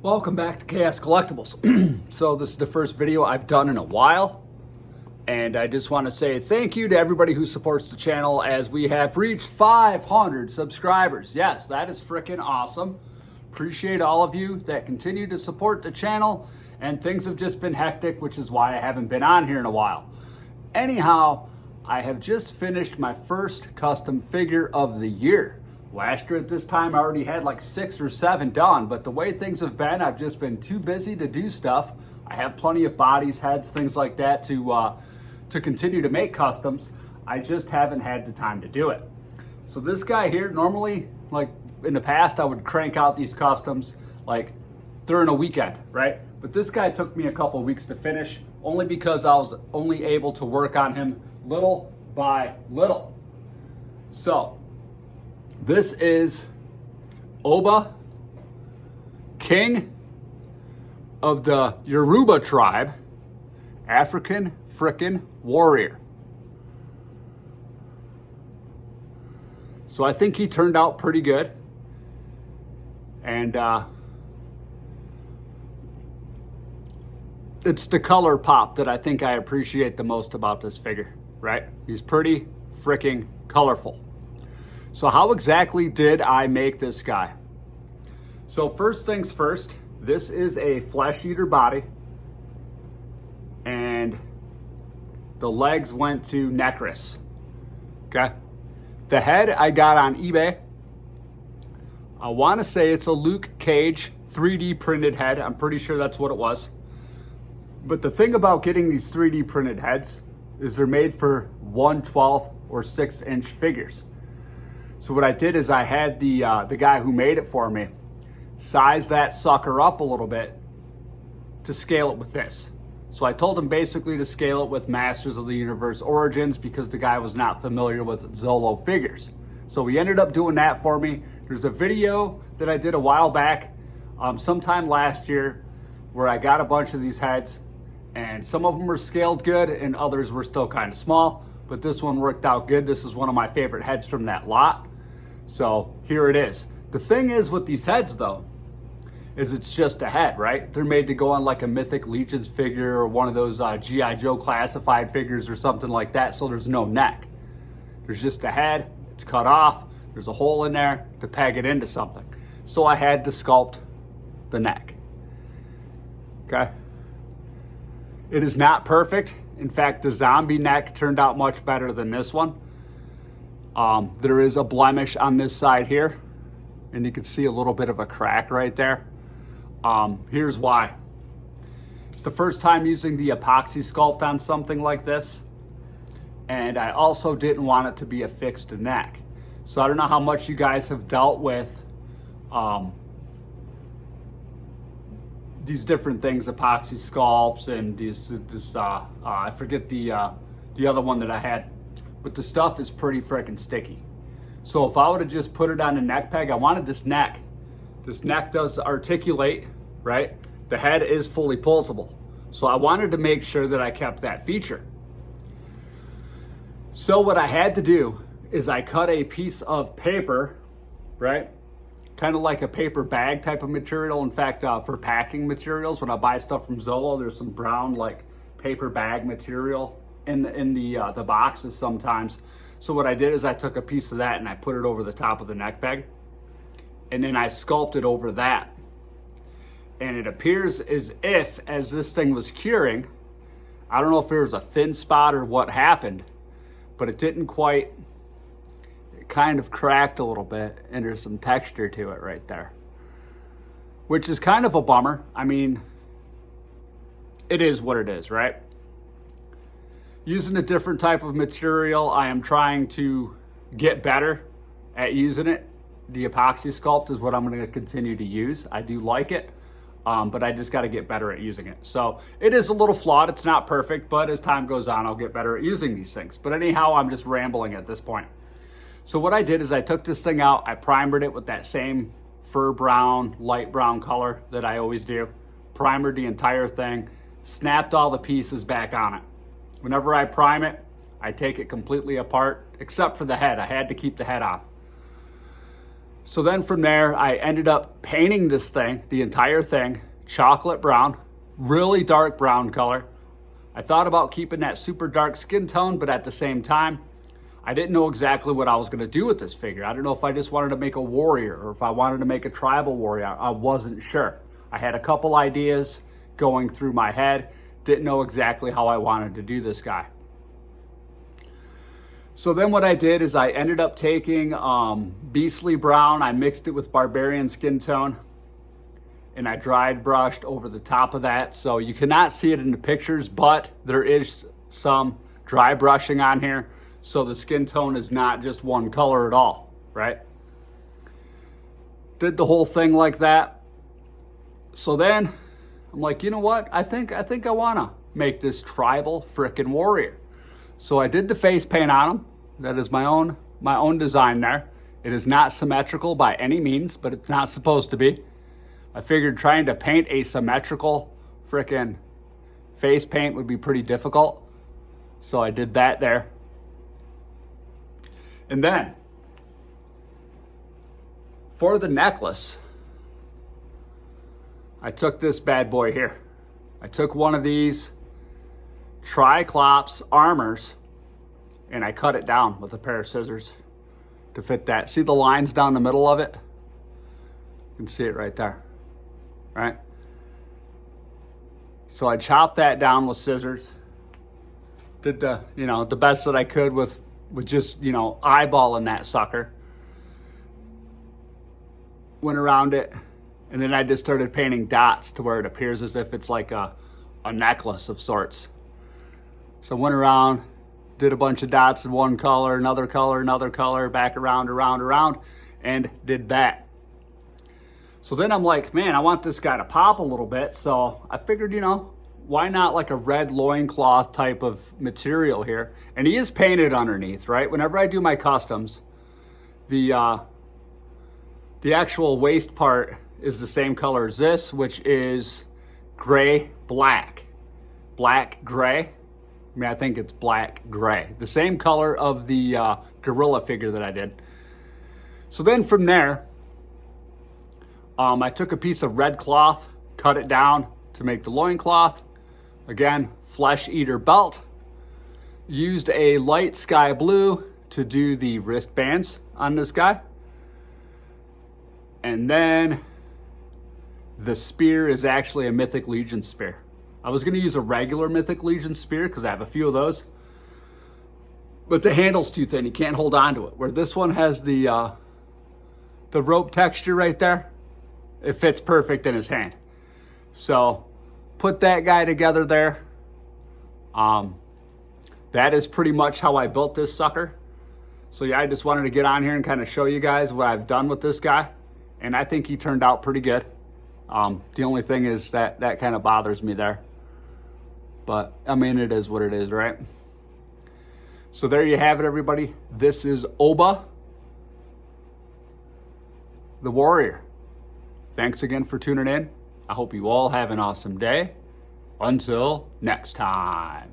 Welcome back to Chaos Collectibles. So this is the first video I've done in a while, and I just want to say thank you to everybody who supports the channel as we have reached 500 subscribers. Yes, that is freaking awesome. Appreciate all of you that continue to support the channel, and things have just been hectic, which is why I haven't been on here in a while. Anyhow, I have just finished my first custom figure of the year. Last year at this time, I already had like 6 or 7 done, but the way things have been, I've just been too busy to do stuff. I have plenty of bodies, heads, things like that to continue to make customs. I just haven't had the time to do it. So this guy here, normally, like in the past, I would crank out these customs like during a weekend, right? But this guy took me a couple weeks to finish, only because I was only able to work on him little by little. So this is Oba, king of the Joruba tribe, African frickin' warrior. So I think he turned out pretty good. And it's the color pop that I think I appreciate the most about this figure, right? He's pretty frickin' colorful. So how exactly did I make this guy? So first things first, this is a flesh eater body, and the legs went to Necros, okay? The head I got on eBay. I wanna say it's a Luke Cage 3D printed head. I'm pretty sure that's what it was. But the thing about getting these 3D printed heads is they're made for 1/12 or 6-inch figures. So what I did is I had the guy who made it for me size that sucker up a little bit to scale it with this. So I told him basically to scale it with Masters of the Universe Origins because the guy was not familiar with Zolo figures. So he ended up doing that for me. There's a video that I did a while back, sometime last year, where I got a bunch of these heads, and some of them were scaled good and others were still kind of small, but this one worked out good. This is one of my favorite heads from that lot. So here it is. The thing is with these heads though, is it's just a head, right? They're made to go on like a Mythic Legions figure or one of those G.I. Joe classified figures or something like that, so there's no neck. There's just a head, it's cut off, there's a hole in there to peg it into something. So I had to sculpt the neck, okay? It is not perfect. In fact, the zombie neck turned out much better than this one. There is a blemish on this side here, and you can see a little bit of a crack right there. Here's why. It's the first time using the epoxy sculpt on something like this, and I also didn't want it to be a fixed neck. So I don't know how much you guys have dealt with these different things, epoxy sculpts, and I forget the other one that I had, but the stuff is pretty freaking sticky. So if I would have just put it on a neck peg, I wanted this neck. This neck does articulate, right? The head is fully pulsable. So I wanted to make sure that I kept that feature. So what I had to do is I cut a piece of paper, right? Kind of like a paper bag type of material. In fact, for packing materials, when I buy stuff from Zolo, there's some brown like paper bag material in the boxes sometimes. So what I did is I took a piece of that and I put it over the top of the neck peg, and then I sculpted over that. And it appears as if, as this thing was curing, I don't know if there was a thin spot or what happened, but it didn't quite, it kind of cracked a little bit, and there's some texture to it right there, which is kind of a bummer. I mean, it is what it is, right? Using a different type of material, I am trying to get better at using it. The epoxy sculpt is what I'm going to continue to use. I do like it, but I just got to get better at using it. So it is a little flawed. It's not perfect, but as time goes on, I'll get better at using these things. But anyhow, I'm just rambling at this point. So what I did is I took this thing out, I primered it with that same fur brown, light brown color that I always do. Primered the entire thing, snapped all the pieces back on it. Whenever I prime it, I take it completely apart, except for the head. I had to keep the head on. So then from there, I ended up painting this thing, the entire thing, chocolate brown, really dark brown color. I thought about keeping that super dark skin tone, but at the same time, I didn't know exactly what I was going to do with this figure. I don't know if I just wanted to make a warrior or if I wanted to make a tribal warrior. I wasn't sure. I had a couple ideas going through my head. Didn't know exactly how I wanted to do this guy. So then what I did is I ended up taking Beastly Brown. I mixed it with Barbarian Skin Tone. And I dried brushed over the top of that. So you cannot see it in the pictures, but there is some dry brushing on here. So the skin tone is not just one color at all, right? Did the whole thing like that. So then I'm like, you know what? I think I wanna make this tribal frickin' warrior. So I did the face paint on him. That is my own design there. It is not symmetrical by any means, but it's not supposed to be. I figured trying to paint a symmetrical frickin' face paint would be pretty difficult. So I did that there. And then, for the necklace, I took this bad boy here. I took one of these Triclops armors and I cut it down with a pair of scissors to fit that. See the lines down the middle of it? You can see it right there, right? So I chopped that down with scissors. Did the best that I could with just, eyeballing that sucker. Went around it, and then I just started painting dots to where it appears as if it's like a necklace of sorts. So I went around, did a bunch of dots in one color, another color, back around, and did that. So then I'm like, man, I want this guy to pop a little bit. So I figured, why not like a red loincloth type of material here? And he is painted underneath, right? Whenever I do my customs, the actual waist part is the same color as this, which is gray, black, gray. I think it's black, gray. The same color of the gorilla figure that I did. So then from there, I took a piece of red cloth, cut it down to make the loincloth. Again, flesh eater belt. Used a light sky blue to do the wristbands on this guy. And then the spear is actually a Mythic Legion spear. I was going to use a regular Mythic Legion spear because I have a few of those. But the handle's too thin. You can't hold on to it. Where this one has the rope texture right there, it fits perfect in his hand. So put that guy together there. That is pretty much how I built this sucker. So yeah, I just wanted to get on here and kind of show you guys what I've done with this guy. And I think he turned out pretty good. The only thing is that kind of bothers me there. But I mean, it is what it is, right? So there you have it, everybody. This is Oba, the warrior. Thanks again for tuning in. I hope you all have an awesome day. Until next time.